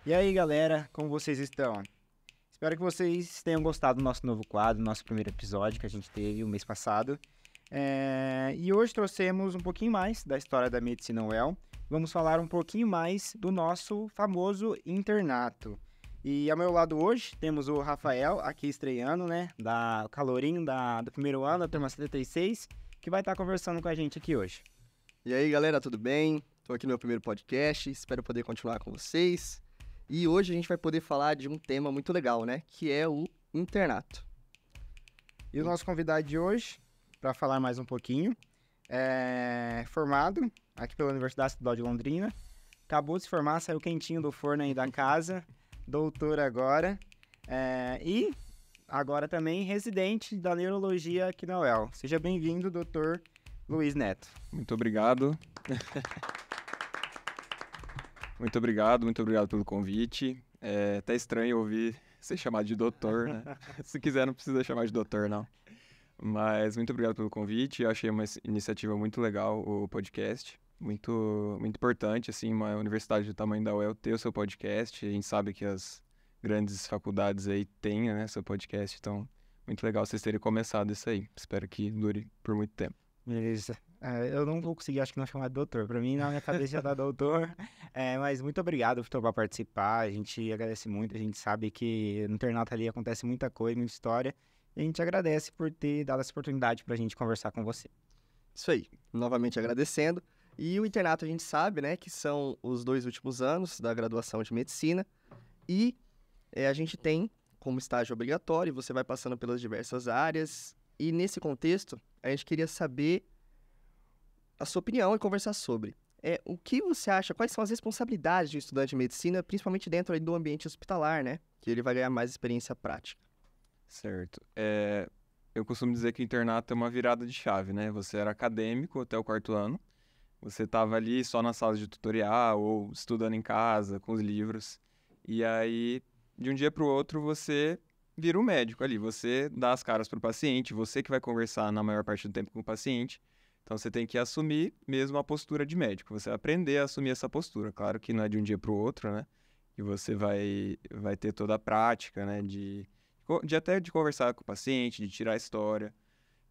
E aí, galera, como vocês estão? Espero que vocês tenham gostado do nosso novo quadro, nosso primeiro episódio que a gente teve o mês passado. E hoje trouxemos um pouquinho mais da história da Medicina UEL. Vamos falar um pouquinho mais do nosso famoso internato. E ao meu lado hoje temos o Rafael, aqui estreando, né, o calorinho do primeiro ano, da turma 76, que vai estar conversando com a gente aqui hoje. E aí, galera, tudo bem? Estou aqui no meu primeiro podcast, espero poder continuar com vocês. E hoje a gente vai poder falar de um tema muito legal, né? Que é o internato. E o nosso convidado de hoje, para falar mais um pouquinho, é formado aqui pela Universidade Estadual de Londrina, acabou de se formar, saiu quentinho do forno aí da casa, doutor agora, e agora também residente da neurologia aqui na UEL. Seja bem-vindo, doutor Luiz Neto. Muito obrigado. Muito obrigado pelo convite. É até estranho ouvir ser chamado de doutor, né? Se quiser, não precisa chamar de doutor, não. Mas muito obrigado pelo convite. Eu achei uma iniciativa muito legal, o podcast. Muito, muito importante, assim, uma universidade do tamanho da UEL ter o seu podcast. A gente sabe que as grandes faculdades aí têm, né, seu podcast. Então, muito legal vocês terem começado isso aí. Espero que dure por muito tempo. Beleza. Eu não vou conseguir, acho que não chamar de doutor. Pra mim, na minha cabeça já tá doutor. Mas muito obrigado por topar participar. A gente agradece muito. A gente sabe que no internato ali acontece muita coisa, muita história. E a gente agradece por ter dado essa oportunidade pra gente conversar com você. Isso aí, novamente agradecendo. E o internato a gente sabe, né, que são os 2 últimos anos da graduação de medicina. E a gente tem como estágio obrigatório, você vai passando pelas diversas áreas. E nesse contexto, a gente queria saber a sua opinião e conversar sobre. O que você acha, quais são as responsabilidades de um estudante de medicina, principalmente dentro aí do ambiente hospitalar, né? Que ele vai ganhar mais experiência prática. Certo. Eu costumo dizer que o internato é uma virada de chave, né? Você era acadêmico até o 4º ano, você estava ali só na sala de tutorial ou estudando em casa, com os livros, e aí, de um dia para o outro, você vira um médico ali, você dá as caras para o paciente, você que vai conversar na maior parte do tempo com o paciente, então você tem que assumir mesmo a postura de médico, você aprender a assumir essa postura. Claro que não é de um dia para o outro, né? E você vai ter toda a prática, né? De até de conversar com o paciente, de tirar a história.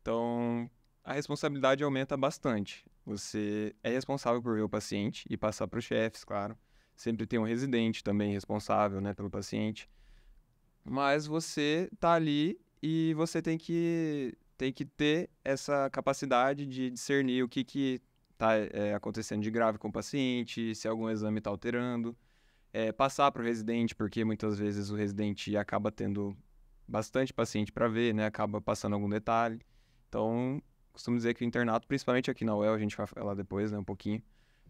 Então, a responsabilidade aumenta bastante. Você é responsável por ver o paciente e passar para os chefes, claro. Sempre tem um residente também responsável, né, pelo paciente. Mas você tá ali e você tem que ter essa capacidade de discernir o que tá acontecendo de grave com o paciente, se algum exame está alterando. Passar para o residente, porque muitas vezes o residente acaba tendo bastante paciente para ver, né? Acaba passando algum detalhe. Então, costumo dizer que o internato, principalmente aqui na UEL, a gente vai falar depois, né, um pouquinho,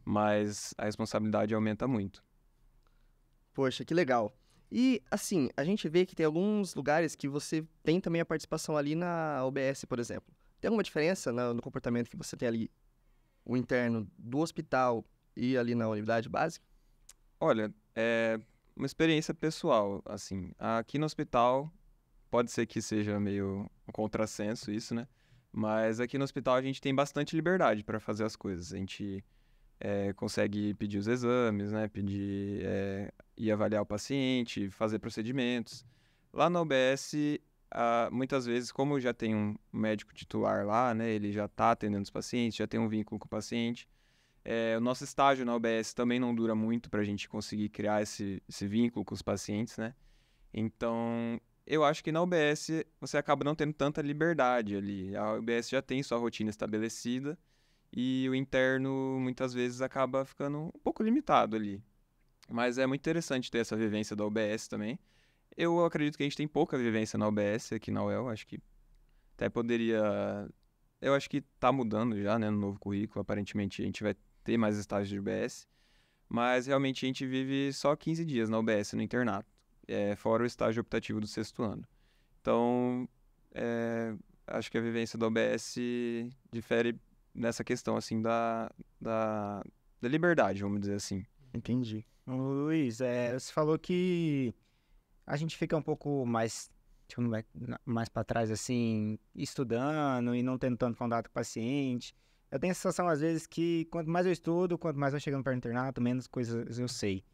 mas a responsabilidade aumenta muito. Poxa, que legal. E, assim, a gente vê que tem alguns lugares que você tem também a participação ali na UBS, por exemplo. Tem alguma diferença no comportamento que você tem ali, o interno do hospital e ali na unidade básica? Olha, é uma experiência pessoal, assim. Aqui no hospital, pode ser que seja meio um contrassenso isso, né? Mas aqui no hospital a gente tem bastante liberdade para fazer as coisas. A gente consegue pedir os exames, né? Ir avaliar o paciente, fazer procedimentos. Lá na UBS, muitas vezes, como já tem um médico titular lá, né? Ele já está atendendo os pacientes, já tem um vínculo com o paciente. O nosso estágio na UBS também não dura muito para a gente conseguir criar esse vínculo com os pacientes, né? Então, eu acho que na UBS você acaba não tendo tanta liberdade ali. A UBS já tem sua rotina estabelecida e o interno muitas vezes acaba ficando um pouco limitado ali. Mas é muito interessante ter essa vivência da UBS também. Eu acredito que a gente tem pouca vivência na UBS aqui na UEL, acho que até poderia... Eu acho que tá mudando já, né, no novo currículo, aparentemente a gente vai ter mais estágios de UBS, mas realmente a gente vive só 15 dias na UBS, no internato, fora o estágio optativo do 6º ano. Então, acho que a vivência da UBS difere nessa questão, assim, da liberdade, vamos dizer assim. Entendi. Ô, Luiz, você falou que a gente fica um pouco mais, tipo, mais para trás, assim, estudando e não tendo tanto contato com o paciente. Eu tenho a sensação, às vezes, que quanto mais eu estudo, quanto mais eu chegando para o internato, menos coisas eu sei.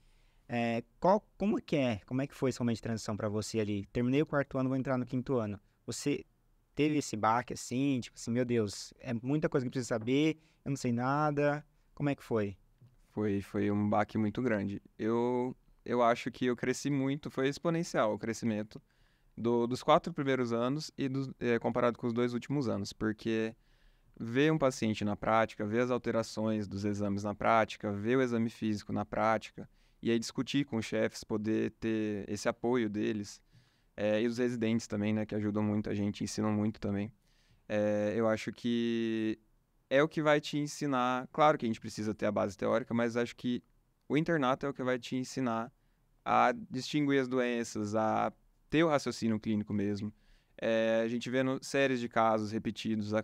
Como que é? Como é que foi esse momento de transição para você ali? Terminei o 4º ano, vou entrar no 5º ano. Você teve esse baque assim, tipo assim, meu Deus, é muita coisa que eu preciso saber, eu não sei nada. Como é que foi? Foi um baque muito grande. Eu acho que eu cresci muito, foi exponencial o crescimento dos 4 primeiros anos e comparado com os 2 últimos anos, porque ver um paciente na prática, ver as alterações dos exames na prática, ver o exame físico na prática, e aí discutir com os chefes, poder ter esse apoio deles, e os residentes também, né, que ajudam muito a gente, ensinam muito também. Eu acho que é o que vai te ensinar. Claro que a gente precisa ter a base teórica, mas acho que o internato é o que vai te ensinar a distinguir as doenças, a ter o raciocínio clínico mesmo. A gente vendo séries de casos repetidos, a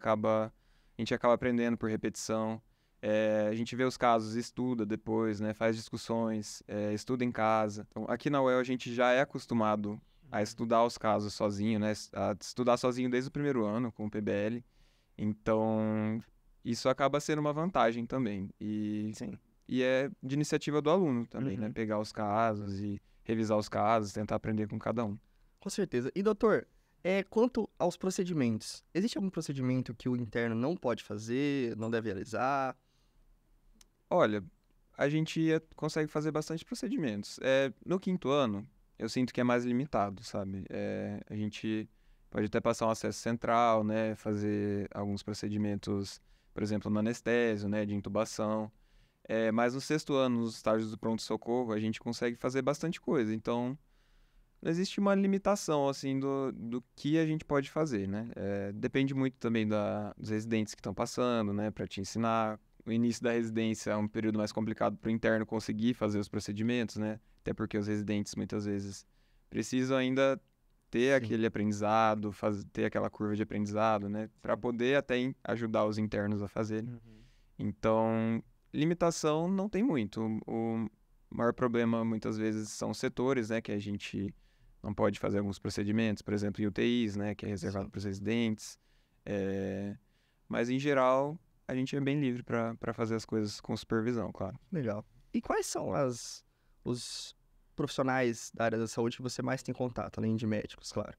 gente acaba aprendendo por repetição. A gente vê os casos, estuda depois, né, faz discussões, estuda em casa. Então, aqui na UEL a gente já é acostumado a estudar os casos sozinho, né, a estudar sozinho desde o primeiro ano com o PBL. Então, isso acaba sendo uma vantagem também. Sim. E é de iniciativa do aluno também, né? Uhum. Pegar os casos e revisar os casos, tentar aprender com cada um. Com certeza. E, doutor, quanto aos procedimentos, existe algum procedimento que o interno não pode fazer, não deve realizar? Olha, a gente consegue fazer bastante procedimentos. No 5º ano, eu sinto que é mais limitado, sabe? A gente pode até passar um acesso central, né? Fazer alguns procedimentos, por exemplo, no anestésio, né? De intubação. Mas no 6º ano, nos estágios do pronto-socorro, a gente consegue fazer bastante coisa. Então, não existe uma limitação, assim, do que a gente pode fazer, né? Depende muito também dos residentes que estão passando, né? Para te ensinar. O início da residência é um período mais complicado para o interno conseguir fazer os procedimentos, né? Até porque os residentes, muitas vezes, precisam ainda ter Sim. aquele aprendizado, ter aquela curva de aprendizado, né? Para poder até ajudar os internos a fazerem. Uhum. Então, limitação não tem muito. O maior problema, muitas vezes, são os setores, né? Que a gente não pode fazer alguns procedimentos, por exemplo, em UTIs, né? Que é reservado Sim. para os residentes. Mas, em geral, a gente é bem livre para fazer as coisas com supervisão, claro. Legal. E quais são os profissionais da área da saúde que você mais tem contato, além de médicos, claro?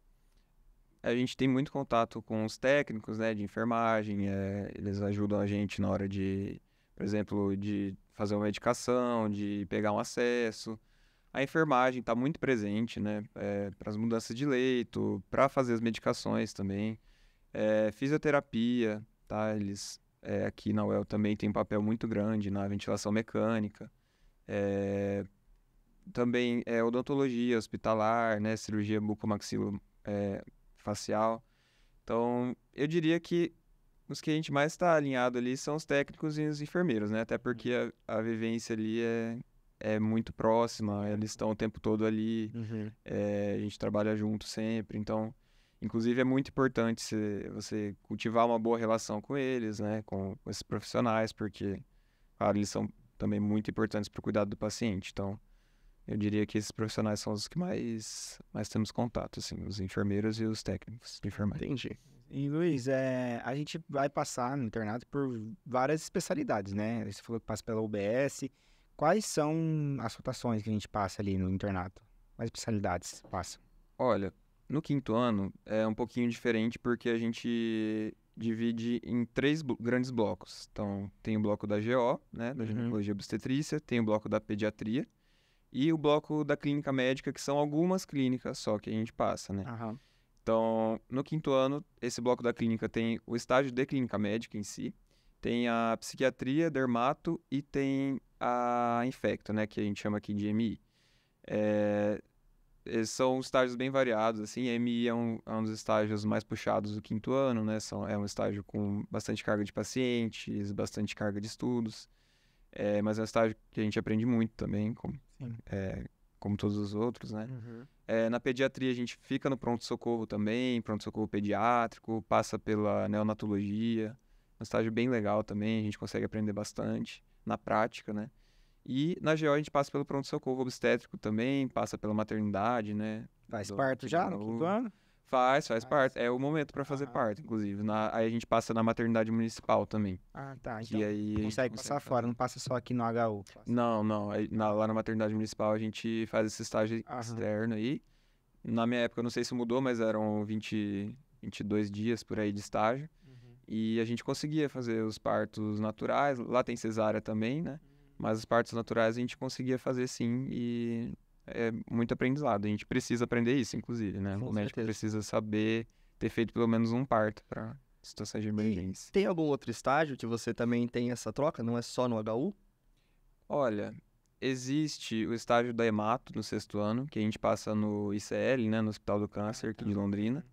A gente tem muito contato com os técnicos, né, de enfermagem, eles ajudam a gente na hora de, por exemplo, de fazer uma medicação, de pegar um acesso. A enfermagem está muito presente, né, para as mudanças de leito, para fazer as medicações também. Fisioterapia, tá, eles aqui na UEL também tem um papel muito grande na ventilação mecânica. Também odontologia hospitalar, né, cirurgia bucomaxilo facial. Então, eu diria que os que a gente mais está alinhado ali são os técnicos e os enfermeiros, né? Até porque a vivência ali é muito próxima, eles estão o tempo todo ali, Uhum. a gente trabalha junto sempre. Então, inclusive, é muito importante você cultivar uma boa relação com eles, né? Com esses profissionais, porque, claro, eles são também muito importantes para o cuidado do paciente. Então, eu diria que esses profissionais são os que mais temos contato, assim, os enfermeiros e os técnicos de enfermagem. Entendi. E Luiz, a gente vai passar no internato por várias especialidades, né? Você falou que passa pela UBS. Quais são as rotações que a gente passa ali no internato? Quais especialidades passa? Olha, no 5º ano é um pouquinho diferente porque a gente divide em 3 grandes blocos. Então, tem o bloco da GO, né, da ginecologia e obstetrícia, tem o bloco da pediatria e o bloco da clínica médica, que são algumas clínicas só que a gente passa, né? Aham. Então, no 5º ano, esse bloco da clínica tem o estágio de clínica médica em si, tem a psiquiatria, dermato e tem a infecto, né, que a gente chama aqui de MI. Esses são estágios bem variados, assim, a MI é um dos estágios mais puxados do 5º ano, né, é um estágio com bastante carga de pacientes, bastante carga de estudos, mas é um estágio que a gente aprende muito também, Sim. como todos os outros, né. Uhum. Na pediatria a gente fica no pronto-socorro também, pronto-socorro pediátrico, passa pela neonatologia, um estágio bem legal também, a gente consegue aprender bastante na prática, né? E na GO a gente passa pelo pronto-socorro obstétrico também, passa pela maternidade, né? Faz Do parto já no saúde. 5º ano? Faz parte. É o momento para fazer Aham. parto, inclusive. Aí a gente passa na maternidade municipal também. Ah, tá. Que Então, aí a gente consegue passar fazer. fora, não passa só aqui no HU. Não. Lá na maternidade municipal a gente faz esse estágio Aham. externo aí. Na minha época, eu não sei se mudou, mas eram 22 dias por aí de estágio. E a gente conseguia fazer os partos naturais. Lá tem cesárea também, né? Mas os partos naturais a gente conseguia fazer sim. E é muito aprendizado. A gente precisa aprender isso, inclusive, né? Com O médico certeza. precisa saber ter feito pelo menos um parto para situações de emergência. Tem algum outro estágio que você também tem essa troca? Não é só no HU? Olha, existe o estágio da hemato no 6º ano, que a gente passa no ICL, né? No Hospital do Câncer aqui de Londrina.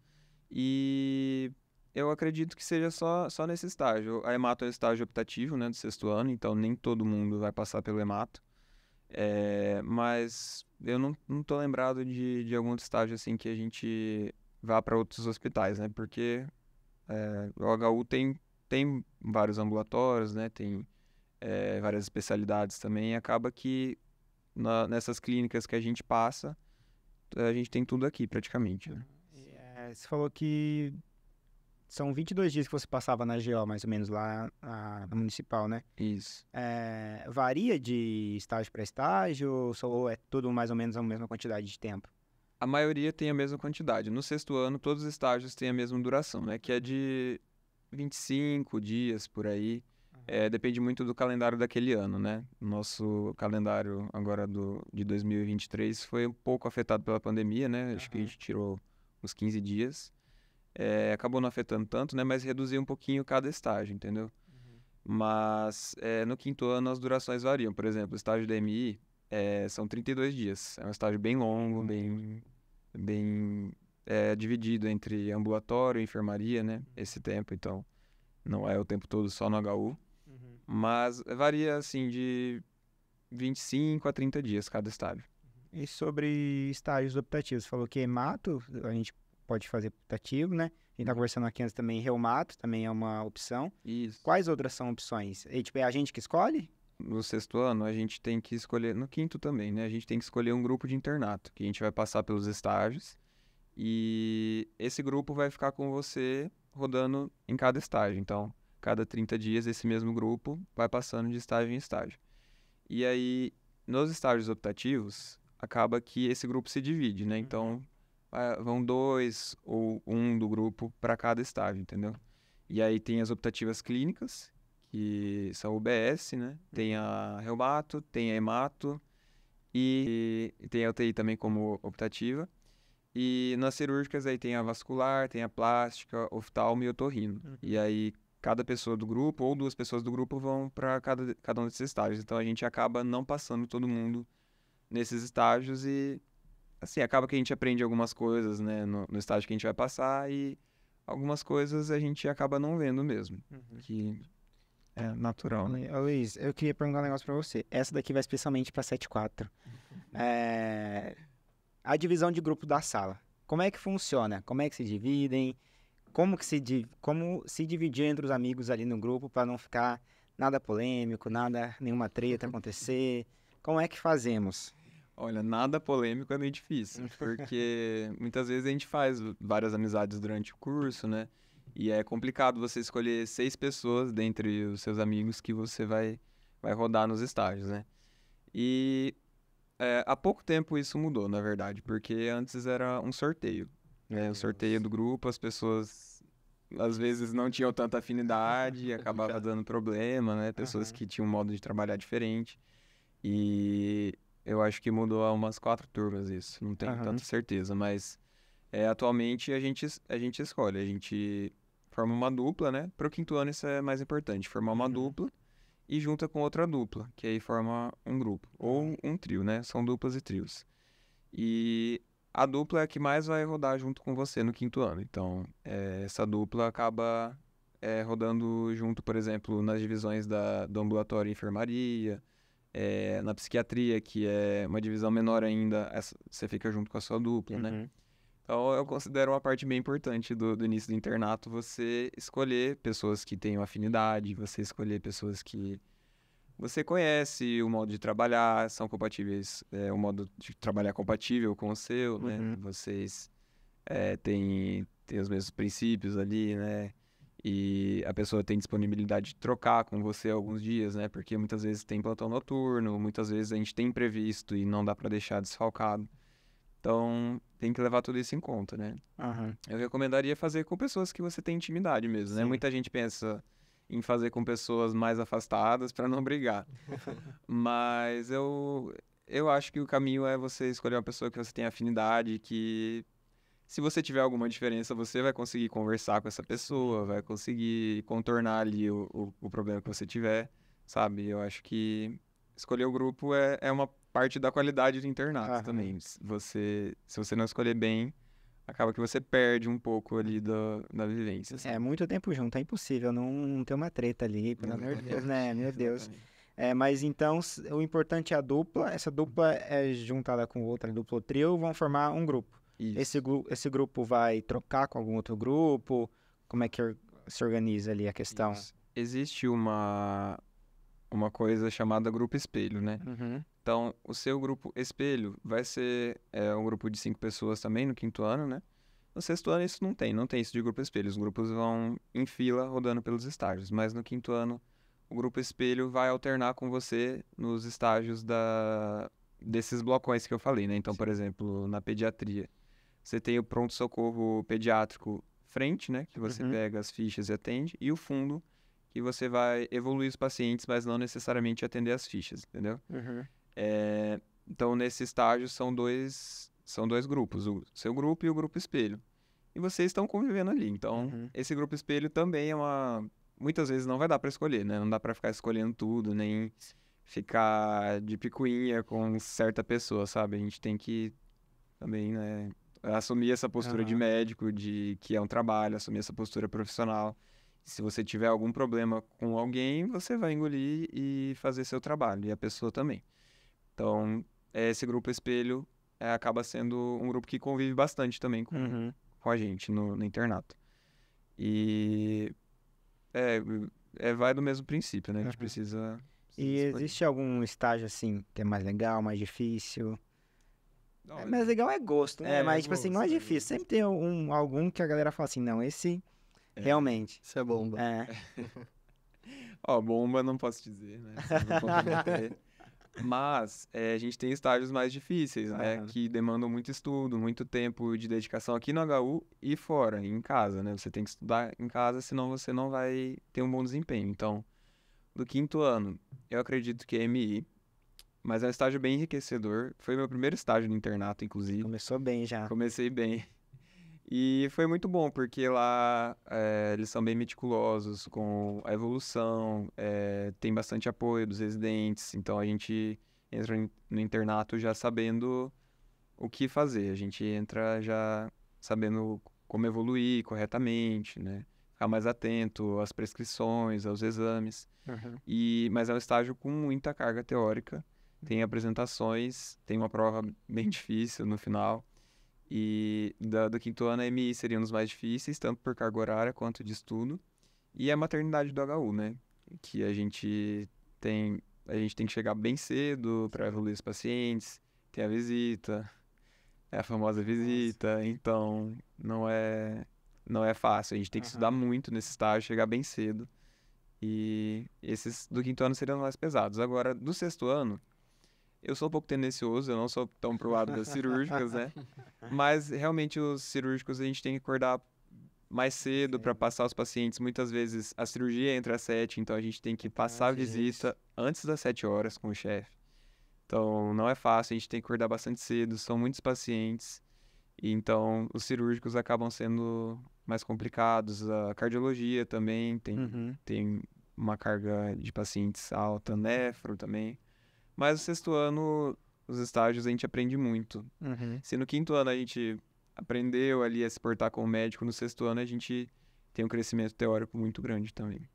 E eu acredito que seja só nesse estágio. A hemato é o estágio optativo, né, do 6º ano, então nem todo mundo vai passar pelo hemato. Mas eu não tô lembrado de algum outro estágio assim que a gente vá para outros hospitais, né? Porque o HU tem vários ambulatórios, né? Tem várias especialidades também. E acaba que nessas clínicas que a gente passa, a gente tem tudo aqui praticamente, né? Você falou que são 22 dias que você passava na GO, mais ou menos, lá na municipal, né? Isso. Varia de estágio para estágio ou é tudo mais ou menos a mesma quantidade de tempo? A maioria tem a mesma quantidade. No 6º ano, todos os estágios têm a mesma duração, né? Que é de 25 dias por aí. Depende muito do calendário daquele ano, né? Nosso calendário agora de 2023 foi um pouco afetado pela pandemia, né? Acho que a gente tirou uns 15 dias. Acabou não afetando tanto, né? Mas reduziu um pouquinho cada estágio, entendeu? Mas no 5º ano as durações variam. Por exemplo, o estágio da MI são 32 dias. É um estágio bem longo, bem dividido entre ambulatório e enfermaria, né? Esse tempo, então não é o tempo todo só no HU. Mas varia, assim, de 25 a 30 dias cada estágio. E sobre estágios optativos, você falou que hemato, a gente pode fazer optativo, né? A gente tá conversando aqui antes também, reumato também é uma opção. Isso. Quais outras são opções? Tipo, é a gente que escolhe? No 6º ano, a gente tem que escolher, no 5º também, né? A gente tem que escolher um grupo de internato, que a gente vai passar pelos estágios. E esse grupo vai ficar com você rodando em cada estágio. Então, cada 30 dias, esse mesmo grupo vai passando de estágio em estágio. E aí, nos estágios optativos, acaba que esse grupo se divide, né? Então, vão 2 ou 1 do grupo para cada estágio, entendeu? E aí tem as optativas clínicas, que são UBS, né? Tem a reumato, tem a hemato e tem a UTI também como optativa. E nas cirúrgicas aí tem a vascular, tem a plástica, oftalmo e otorrino. E aí cada pessoa do grupo ou 2 pessoas do grupo vão para cada um desses estágios. Então a gente acaba não passando todo mundo nesses estágios e assim, acaba que a gente aprende algumas coisas, né, no estágio que a gente vai passar e algumas coisas a gente acaba não vendo mesmo, que é natural, né? Ô, Luiz, eu queria perguntar um negócio pra você. Essa daqui vai especialmente pra 7-4. A divisão de grupo da sala. Como é que funciona? Como é que se dividem? Como se dividir entre os amigos ali no grupo para não ficar nada polêmico, nenhuma treta acontecer? Como é que fazemos? Olha, nada polêmico é meio difícil, porque muitas vezes a gente faz várias amizades durante o curso, né? E é complicado você escolher 6 pessoas dentre os seus amigos que você vai rodar nos estágios, né? E há pouco tempo isso mudou, na verdade, porque antes era um sorteio. Um sorteio do grupo, as pessoas às vezes não tinham tanta afinidade e acabava dando problema, né? Pessoas que tinham um modo de trabalhar diferente. E eu acho que mudou há umas 4 turmas isso, não tenho tanta certeza, mas atualmente a gente escolhe, a gente forma uma dupla, né? Para o 5º ano isso é mais importante, formar uma dupla e junta com outra dupla, que aí forma um grupo, ou um trio, né? São duplas e trios. E a dupla é a que mais vai rodar junto com você no 5º ano, então essa dupla acaba rodando junto, por exemplo, nas divisões do ambulatório e enfermaria, na psiquiatria, que é uma divisão menor ainda, você fica junto com a sua dupla, né? Então, eu considero uma parte bem importante do início do internato você escolher pessoas que tenham afinidade, você escolher pessoas que você conhece o modo de trabalhar, são compatíveis, o modo de trabalhar compatível com o seu, né? Vocês tem os mesmos princípios ali, né? E a pessoa tem disponibilidade de trocar com você alguns dias, né? Porque muitas vezes tem plantão noturno, muitas vezes a gente tem imprevisto e não dá para deixar desfalcado. Então, tem que levar tudo isso em conta, né? Aham. Eu recomendaria fazer com pessoas que você tem intimidade mesmo, né? Sim. Muita gente pensa em fazer com pessoas mais afastadas para não brigar. Mas eu acho que o caminho é você escolher uma pessoa que você tem afinidade, que se você tiver alguma diferença, você vai conseguir conversar com essa pessoa, vai conseguir contornar ali o problema que você tiver, sabe? Eu acho que escolher o grupo é uma parte da qualidade do internato Aham. também. Se você não escolher bem, acaba que você perde um pouco ali da vivência, sabe? Muito tempo junto, é impossível não ter uma treta ali, pelo amor de Deus, né? Meu Deus. Exatamente. Mas então, o importante é a dupla, essa dupla é juntada com outra dupla ou trio, vão formar um grupo. Isso. Esse grupo vai trocar com algum outro grupo? Como é que se organiza ali a questão? Isso. Existe uma coisa chamada grupo espelho, né? Uhum. Então, o seu grupo espelho vai ser um grupo de 5 pessoas também no quinto ano, né? No sexto ano isso não tem isso de grupo espelho. Os grupos vão em fila rodando pelos estágios, mas no quinto ano o grupo espelho vai alternar com você nos estágios desses blocões que eu falei, né? Então, por exemplo, na pediatria, você tem o pronto-socorro pediátrico frente, né? Que você Uhum. pega as fichas e atende, e o fundo, que você vai evoluir os pacientes, mas não necessariamente atender as fichas, entendeu? Uhum. Então, nesse estágio, são dois grupos, o seu grupo e o grupo espelho. E vocês estão convivendo ali. Então, Uhum. esse grupo espelho também muitas vezes não vai dar para escolher, né? Não dá para ficar escolhendo tudo, nem ficar de picuinha com certa pessoa, sabe? A gente tem que também, né, assumir essa postura de Aham. médico, de que é um trabalho, assumir essa postura profissional. Se você tiver algum problema com alguém, você vai engolir e fazer seu trabalho, e a pessoa também. Então, esse grupo espelho acaba sendo um grupo que convive bastante também Uhum. com a gente no internato. E é, vai do mesmo princípio, né? A gente Uhum. precisa E escolher. existe algum estágio assim que é mais legal, mais difícil? Não, Mais legal é gosto, né? é Mas, tipo assim, gosto, mais é difícil. gosto. Sempre tem algum que a galera fala assim, não, esse realmente. Isso é bomba. É. Ó, bomba não posso dizer, né? Senão vou comprometer. Mas a gente tem estágios mais difíceis, né? Aham. Que demandam muito estudo, muito tempo de dedicação aqui no HU e fora, em casa, né? Você tem que estudar em casa, senão você não vai ter um bom desempenho. Então, do quinto ano, eu acredito que é MI, mas é um estágio bem enriquecedor. Foi meu primeiro estágio no internato, inclusive. Começou bem já. Comecei bem. E foi muito bom, porque lá eles são bem meticulosos com a evolução, tem bastante apoio dos residentes, então a gente entra no internato já sabendo o que fazer, a gente entra já sabendo como evoluir corretamente, né? Ficar mais atento às prescrições, aos exames. Uhum. Mas é um estágio com muita carga teórica, tem apresentações, tem uma prova bem difícil no final. E do quinto ano, a MI seria um dos mais difíceis, tanto por carga horária quanto de estudo. E a maternidade do HU, né? Que a gente tem que chegar bem cedo para evoluir os pacientes, tem a visita, é a famosa visita. Então, não é fácil. A gente tem que estudar Aham. muito nesse estágio, chegar bem cedo. E esses do quinto ano seriam os mais pesados. Agora, do sexto ano, eu sou um pouco tendencioso, eu não sou tão pro lado das cirúrgicas, né? Mas realmente os cirúrgicos a gente tem que acordar mais cedo para passar os pacientes. Muitas vezes a cirurgia entra às 7, então a gente tem que passar a Antes disso. visita antes das 7 horas com o chefe. Então não é fácil, a gente tem que acordar bastante cedo, são muitos pacientes. E então os cirúrgicos acabam sendo mais complicados. A cardiologia também Uhum. tem uma carga de pacientes alta, nefro também. Mas o sexto ano, os estágios, a gente aprende muito. Uhum. Se no quinto ano a gente aprendeu ali a se portar como médico, no sexto ano a gente tem um crescimento teórico muito grande também.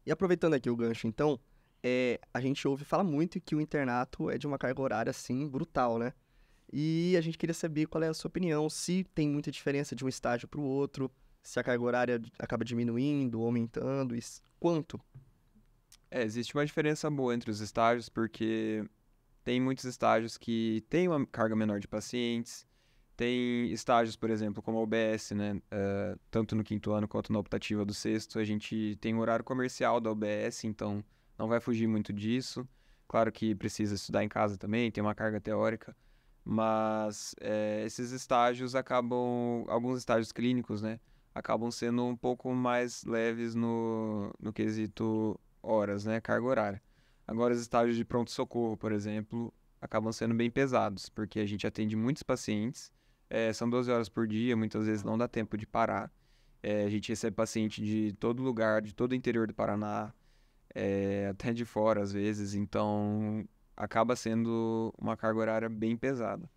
E aproveitando aqui o gancho, então, a gente ouve falar muito que o internato é de uma carga horária, assim, brutal, né? E a gente queria saber qual é a sua opinião, se tem muita diferença de um estágio para o outro, se a carga horária acaba diminuindo, aumentando, e quanto? Existe uma diferença boa entre os estágios, porque tem muitos estágios que têm uma carga menor de pacientes, Tem estágios, por exemplo, como a UBS, né? Tanto no 5º ano quanto na optativa do 6º, a gente tem um horário comercial da UBS, então não vai fugir muito disso. Claro que precisa estudar em casa também, tem uma carga teórica, mas esses estágios alguns estágios clínicos, né? Acabam sendo um pouco mais leves no quesito horas, né? Carga horária. Agora, os estágios de pronto-socorro, por exemplo, acabam sendo bem pesados, porque a gente atende muitos pacientes, são 12 horas por dia, muitas vezes não dá tempo de parar. A gente recebe paciente de todo lugar, de todo o interior do Paraná, até de fora às vezes, então acaba sendo uma carga horária bem pesada.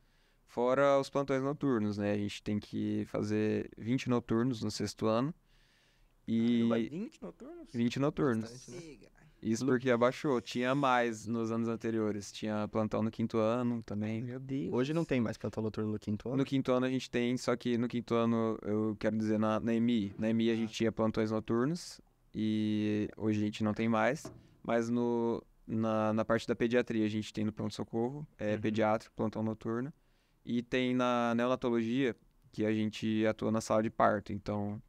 Fora os plantões noturnos, né? A gente tem que fazer 20 noturnos no 6º ano e 20 noturnos? 20 noturnos. Bastante, né? Isso porque abaixou. Tinha mais nos anos anteriores. Tinha plantão no 5º ano também. Meu Deus. Hoje não tem mais plantão noturno no 5º ano? No 5º ano a gente tem, só que no 5º ano, eu quero dizer, na EMI. Na EMI a gente tinha plantões noturnos e hoje a gente não tem mais. Mas na parte da pediatria a gente tem no pronto-socorro, pediátrico, plantão noturno. E tem na neonatologia, que a gente atua na sala de parto. Então,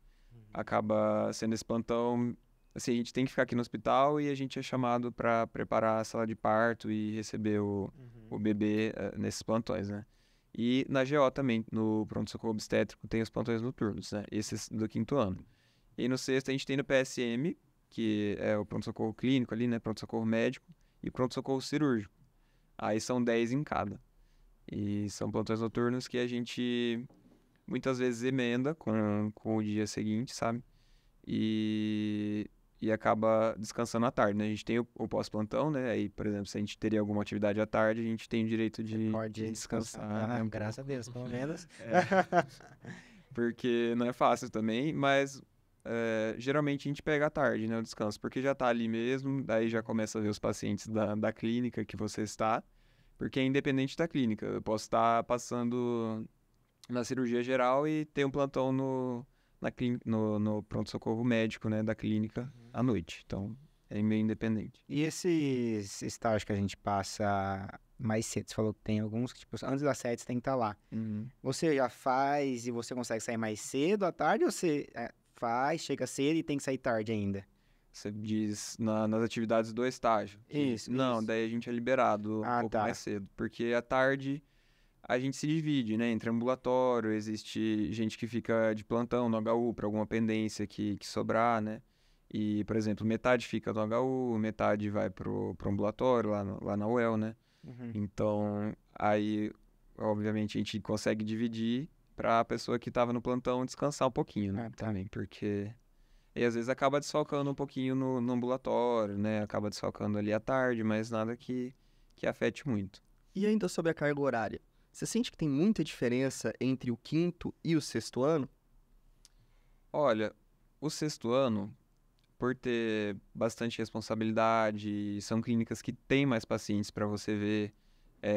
acaba sendo esse plantão. Assim, a gente tem que ficar aqui no hospital e a gente é chamado para preparar a sala de parto e receber o bebê nesses plantões, né? E na GO também, no pronto-socorro obstétrico, tem os plantões noturnos, né? Esses do 5º ano. E no 6º a gente tem no PSM, que é o pronto-socorro clínico ali, né? Pronto-socorro médico e pronto-socorro cirúrgico. Aí são 10 em cada. E são plantões noturnos que a gente muitas vezes emenda com o dia seguinte, sabe? E acaba descansando à tarde, né? A gente tem o pós-plantão, né? Aí, por exemplo, se a gente teria alguma atividade à tarde, a gente tem o direito de Pode descansar. Ah, graças a Deus, pelo menos. Porque não é fácil também, mas geralmente a gente pega à tarde, né? O descanso, porque já tá ali mesmo, daí já começa a ver os pacientes da clínica que você está, porque é independente da clínica. Eu posso estar passando na cirurgia geral e ter um plantão no pronto-socorro médico, né, da clínica à noite. Então, é meio independente. E esses estágios que a gente passa mais cedo, você falou que tem alguns que, tipo, antes das 7 você tem que estar lá. Você já faz e você consegue sair mais cedo à tarde ou você faz, chega cedo e tem que sair tarde ainda? Você diz nas atividades do estágio. Isso, Não, isso. daí a gente é liberado um pouco tá. mais cedo. Porque à tarde a gente se divide, né? Entre ambulatório, existe gente que fica de plantão no HU para alguma pendência que sobrar, né? E, por exemplo, metade fica no HU, metade vai pro ambulatório, lá na UEL, né? Então, aí, obviamente, a gente consegue dividir para a pessoa que estava no plantão descansar um pouquinho, né? Também, porque... E às vezes acaba desfalcando um pouquinho no ambulatório, né? Acaba desfalcando ali à tarde, mas nada que afete muito. E ainda sobre a carga horária, você sente que tem muita diferença entre o 5º e o 6º ano? Olha, o 6º ano, por ter bastante responsabilidade, são clínicas que têm mais pacientes para você ver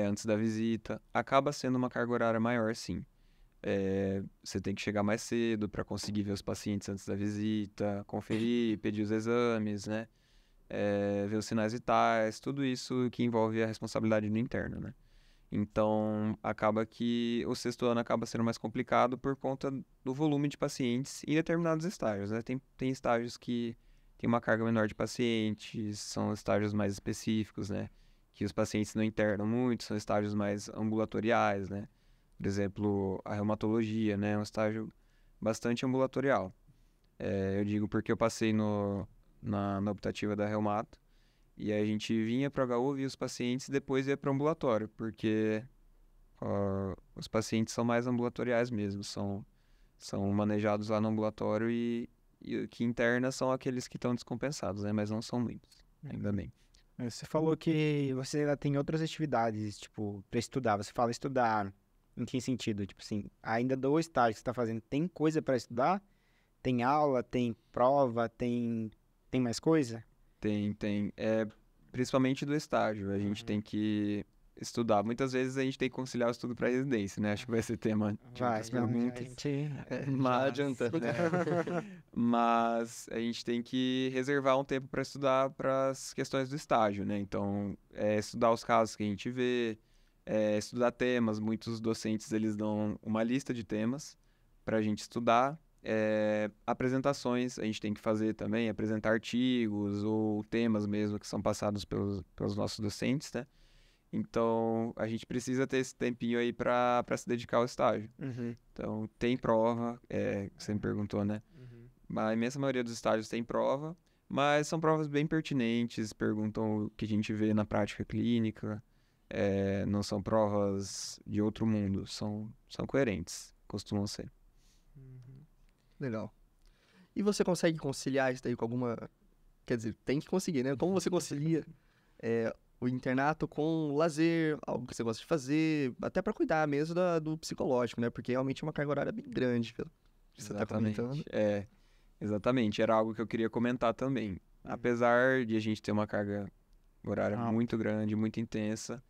antes da visita, acaba sendo uma carga horária maior, sim. Você tem que chegar mais cedo para conseguir ver os pacientes antes da visita, conferir, pedir os exames, né? Ver os sinais vitais, tudo isso que envolve a responsabilidade no interno, né? Então, acaba que o 6º ano acaba sendo mais complicado por conta do volume de pacientes em determinados estágios, né? Tem estágios que tem uma carga menor de pacientes, são estágios mais específicos, né? Que os pacientes não internam muito, são estágios mais ambulatoriais, né? Por exemplo, a reumatologia, né? É um estágio bastante ambulatorial. Eu digo porque eu passei na optativa da reumato, e aí a gente vinha para o HU, via os pacientes e depois ia para o ambulatório, porque os pacientes são mais ambulatoriais mesmo, são manejados lá no ambulatório e o que interna são aqueles que estão descompensados, né? Mas não são muitos, ainda bem. Você falou que você ainda tem outras atividades, tipo, para estudar. Você fala estudar em que sentido? Tipo assim, ainda do estágio que você tá fazendo, tem coisa para estudar? Tem aula, tem prova, tem mais coisa? Tem. Principalmente do estágio, a gente tem que estudar. Muitas vezes a gente tem que conciliar o estudo para residência, né? Acho que vai ser tema de outras perguntas. Não adianta, né? Mas a gente tem que reservar um tempo para estudar para as questões do estágio, né? Então, estudar os casos que a gente vê, estudar temas. Muitos docentes eles dão uma lista de temas para a gente estudar. Apresentações a gente tem que fazer também, apresentar artigos ou temas mesmo que são passados pelos nossos docentes, né? Então, a gente precisa ter esse tempinho aí para se dedicar ao estágio. Então, tem prova, você me perguntou, né? A imensa maioria dos estágios tem prova, mas são provas bem pertinentes, perguntam o que a gente vê na prática clínica, não são provas de outro mundo, são coerentes, costumam ser. Legal. E você consegue conciliar isso daí com alguma... Quer dizer, tem que conseguir, né? Como você concilia o internato com lazer, algo que você gosta de fazer, até para cuidar mesmo do psicológico, né? Porque realmente é uma carga horária bem grande, pelo que você tá comentando. Exatamente. Era algo que eu queria comentar também. Apesar de a gente ter uma carga horária muito grande, muito intensa,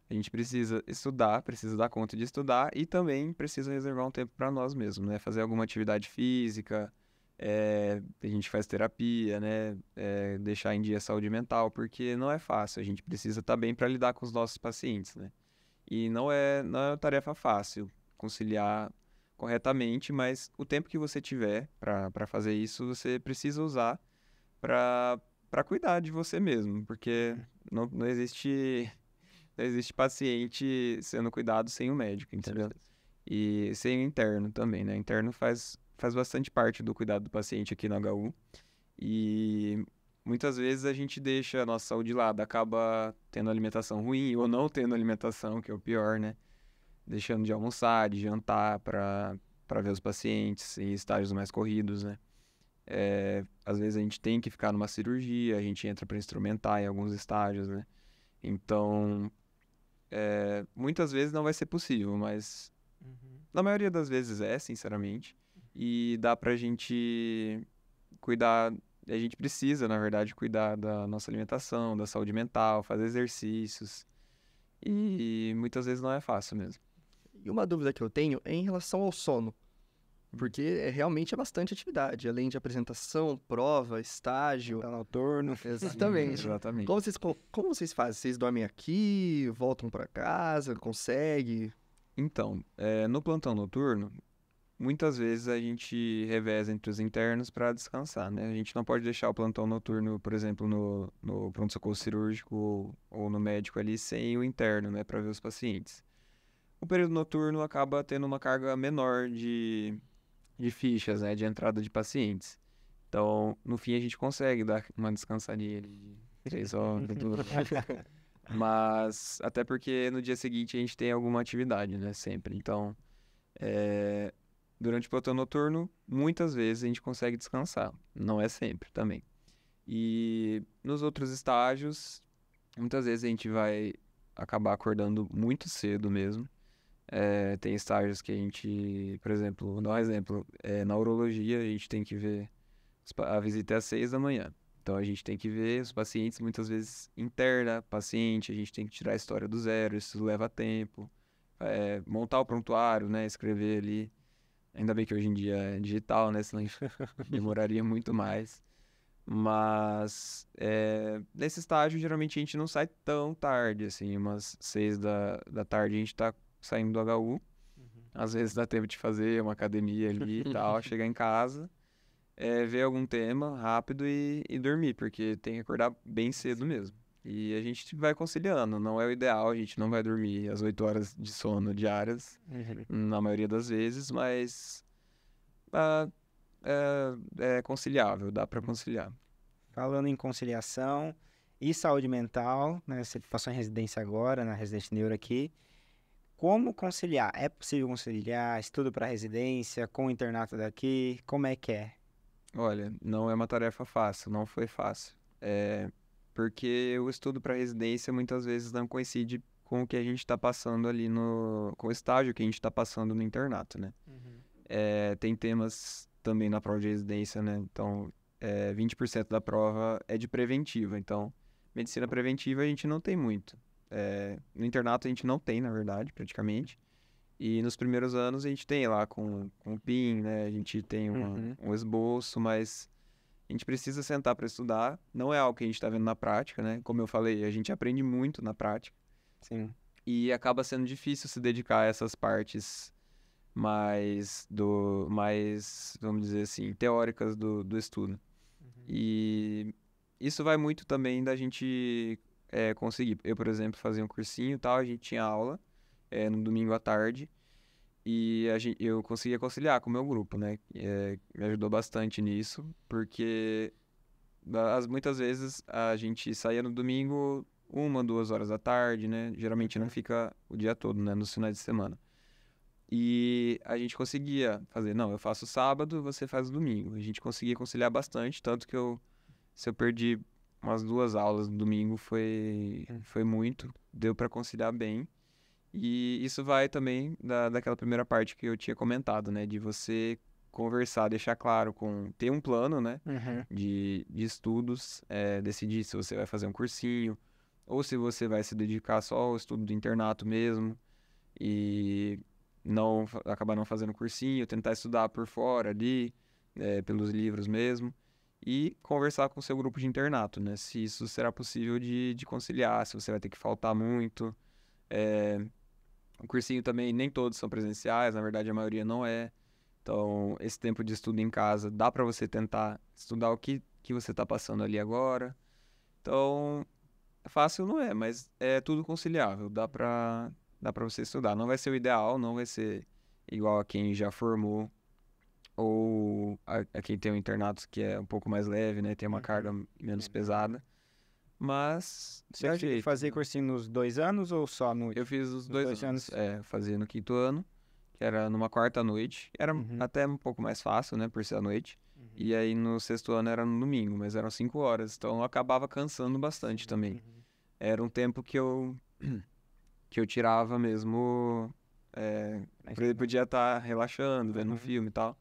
a gente precisa estudar, precisa dar conta de estudar e também precisa reservar um tempo para nós mesmos, né? Fazer alguma atividade física, a gente faz terapia, né? Deixar em dia a saúde mental, porque não é fácil. A gente precisa estar bem para lidar com os nossos pacientes, né? E não é uma tarefa fácil conciliar corretamente, mas o tempo que você tiver para fazer isso, você precisa usar para cuidar de você mesmo, porque não existe paciente sendo cuidado sem o médico, entendeu? E sem o interno também, né? O interno faz bastante parte do cuidado do paciente aqui no HU. E muitas vezes a gente deixa a nossa saúde de lado, acaba tendo alimentação ruim ou não tendo alimentação, que é o pior, né? Deixando de almoçar, de jantar para ver os pacientes em estágios mais corridos, né? Às vezes a gente tem que ficar numa cirurgia, a gente entra para instrumentar em alguns estágios, né? Então, muitas vezes não vai ser possível, mas na maioria das vezes sinceramente. E dá pra gente cuidar, a gente precisa, na verdade, cuidar da nossa alimentação, da saúde mental, fazer exercícios. E muitas vezes não é fácil mesmo. E uma dúvida que eu tenho é em relação ao sono. Porque realmente é bastante atividade, além de apresentação, prova, estágio. Tá noturno. Exatamente. Exatamente. Como vocês fazem? Vocês dormem aqui, voltam para casa, conseguem? Então, no plantão noturno, muitas vezes a gente reveza entre os internos para descansar, né? A gente não pode deixar o plantão noturno, por exemplo, no pronto-socorro cirúrgico ou no médico ali sem o interno, né? Para ver os pacientes. O período noturno acaba tendo uma carga menor de fichas, né? De entrada de pacientes. Então, no fim, a gente consegue dar uma descansadinha ali de 3 horas, tudo. Mas, até porque no dia seguinte a gente tem alguma atividade, né? Sempre. Então, durante o plantão noturno, muitas vezes a gente consegue descansar. Não é sempre também. E nos outros estágios, muitas vezes a gente vai acabar acordando muito cedo mesmo. Tem estágios que a gente, por exemplo, vou dar um exemplo, na urologia a gente tem que ver, a visita é às 6 da manhã. Então a gente tem que ver os pacientes, muitas vezes interna paciente, a gente tem que tirar a história do zero, isso leva tempo. Montar o prontuário, né, escrever ali. Ainda bem que hoje em dia é digital, né, senão demoraria muito mais. Mas nesse estágio, geralmente a gente não sai tão tarde, assim, umas 6 da tarde a gente tá saindo do HU. Às vezes dá tempo de fazer uma academia ali e tal, chegar em casa, ver algum tema rápido e dormir, porque tem que acordar bem cedo mesmo. E a gente vai conciliando, não é o ideal, a gente não vai dormir as 8 horas de sono diárias, na maioria das vezes, mas é conciliável, dá para conciliar. Falando em conciliação e saúde mental, né? Você passou em residência agora, na Residente Neuro aqui. Como conciliar? É possível conciliar estudo para residência com o internato daqui? Como é que é? Olha, não é uma tarefa fácil, não foi fácil. Porque o estudo para residência muitas vezes não coincide com o que a gente está passando ali com o estágio que a gente está passando no internato, né? Tem temas também na prova de residência, né? Então, 20% da prova é de preventiva. Então, medicina preventiva a gente não tem muito. No internato a gente não tem, na verdade, praticamente. E nos primeiros anos a gente tem lá com o PIN, né? A gente tem um esboço, mas a gente precisa sentar para estudar. Não é algo que a gente está vendo na prática, né? Como eu falei, a gente aprende muito na prática. Sim. E acaba sendo difícil se dedicar a essas partes mais, vamos dizer assim, teóricas do estudo. E isso vai muito também da gente conseguir. Eu, por exemplo, fazia um cursinho e tal, a gente tinha aula no domingo à tarde e eu conseguia conciliar com o meu grupo, né? Me ajudou bastante nisso, porque muitas vezes a gente saía no domingo 1, 2 horas da tarde, né? Geralmente não fica o dia todo, né? Nos finais de semana. E a gente conseguia fazer, não, eu faço sábado, você faz domingo. A gente conseguia conciliar bastante, tanto que se eu perdi umas 2 aulas no domingo, foi muito, deu para conciliar bem. E isso vai também daquela primeira parte que eu tinha comentado, né? De você conversar, deixar claro ter um plano, né? De estudos, decidir se você vai fazer um cursinho, ou se você vai se dedicar só ao estudo do internato mesmo. E acabar não fazendo cursinho, tentar estudar por fora ali, pelos livros mesmo, e conversar com o seu grupo de internato, né? Se isso será possível de conciliar, se você vai ter que faltar muito. O cursinho também, nem todos são presenciais, na verdade a maioria não é. Então, esse tempo de estudo em casa, dá para você tentar estudar o que você está passando ali agora. Então, fácil não é, mas é tudo conciliável, dá para você estudar. Não vai ser o ideal, não vai ser igual a quem já formou ou a quem tem um internato que é um pouco mais leve, né? Tem uma carga menos pesada. Mas Você dá conseguiu jeito. fazer cursinho nos 2 anos ou só no... Eu fiz os dois anos. anos? Fazia no 5º ano, que era numa quarta noite. Era até um pouco mais fácil, né? Por ser à noite. E aí no 6º ano era no domingo, mas eram 5 horas. Então eu acabava cansando bastante também. Era um tempo que eu tirava mesmo. Podia estar relaxando, vendo um filme e tal.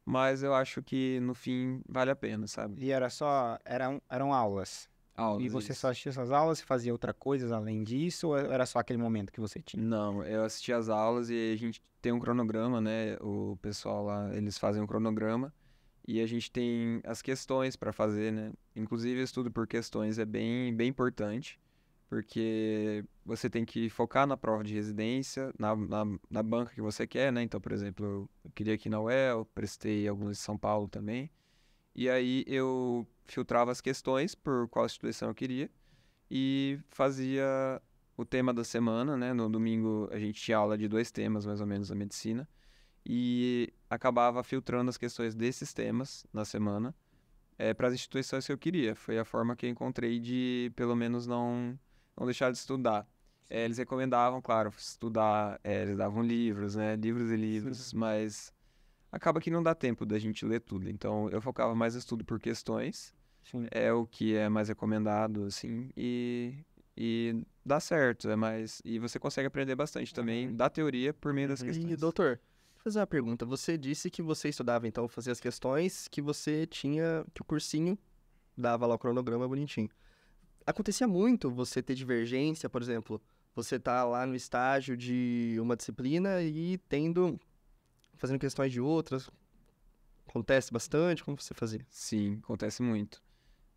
Mas eu acho que no fim vale a pena, sabe? E eram aulas? Aulas, E você isso. só assistia essas aulas e fazia outra coisa além disso? Ou era só aquele momento que você tinha? Não, eu assisti as aulas e a gente tem um cronograma, né? O pessoal lá, eles fazem um cronograma e a gente tem as questões para fazer, né? Inclusive, o estudo por questões é bem, bem importante, porque você tem que focar na prova de residência, na banca que você quer, né? Então, por exemplo, eu queria aqui na UEL, prestei alguns em São Paulo também. E aí eu filtrava as questões por qual instituição eu queria e fazia o tema da semana, né? No domingo a gente tinha aula de 2 temas, mais ou menos, da medicina. E acabava filtrando as questões desses temas na semana para as instituições que eu queria. Foi a forma que eu encontrei de, pelo menos, não deixar de estudar. Eles recomendavam, claro, estudar, eles davam livros, né? Livros e livros, mas acaba que não dá tempo da gente ler tudo. Então, eu focava mais no estudo por questões, Sim. é o que é mais recomendado, assim, e dá certo, e você consegue aprender bastante também da teoria por meio das questões. E, doutor, deixa eu fazer uma pergunta. Você disse que você estudava, então, fazia as questões, que que o cursinho dava lá o cronograma bonitinho. Acontecia muito você ter divergência, por exemplo, você tá lá no estágio de uma disciplina e fazendo questões de outras. Acontece bastante? Como você fazia? Sim, acontece muito.